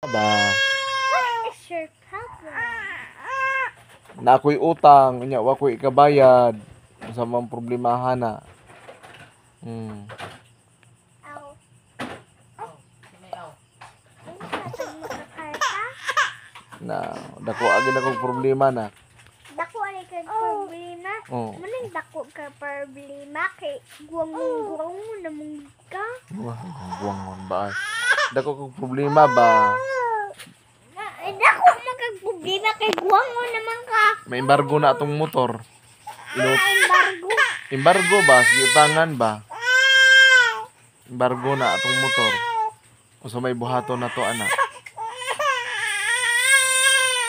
Ba, What is your problem? na ako'y utang, nya wa ko'y ikabayad. Sa mga problemahan na. Hmm. Aw. Ano ka pag makakarta? Na dako agad akong problema na. Dako ani kag problema. Oh. Maning dako ka problema kay guwang na mong ka. Wah, buwangon ba? Dako kong problema ba? Dako magkag problema kay guwang naman ka. May embargo na atong motor. Embargo. Embargo ba? Sige, utangan ba? Embargo na atong motor. O sa may buhaton na to, anak.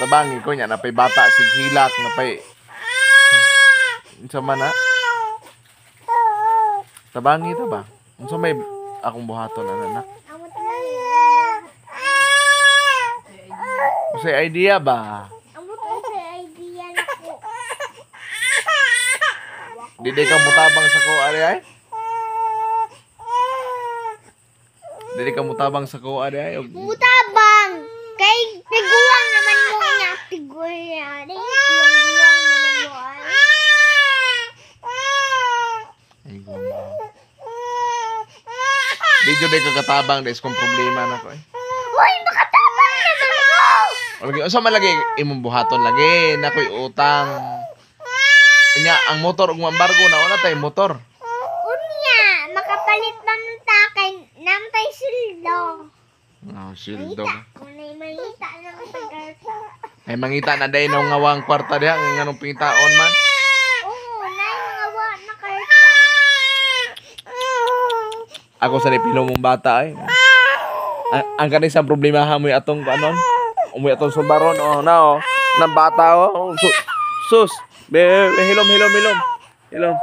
Tabangi ko niya, napay bata, sighilak, napay... Sa mana? Tabangi ta ba? Sa may akong buhaton, anak. Amo tingali. O sa idea ba? Amo sa idea nako. Di ka mutabang sa ko, ari ay? Di ka mutabang sa ko, ari ay? Mutabang. Kay tiguang naman mo nga tiguang yan. Guwang naman mo ay. Ay, gumba. Di jud ka katabang, des kong problema na ko eh. Hoy, makatabang naman ko. Lagi, asa man lagi imong buhaton lagi na ko'y utang. Nya ang motor ug embargo na wala tay motor. Unya, makapalit man ta kay namtay sildo. Oh, sildo. Kung malita lang sa garta. Ay mangita na day nang ngawang kwarta diha nganong pingtaon man. Oo, na mga wa na karta. Ako sa pilo mong bata ay. Ang kanay sa problema ha mo atong kanon. Umuy atong sulbaron oh na oh. Nang bata oh. Sus. Hilom. Hilom. Hilom. Hilom.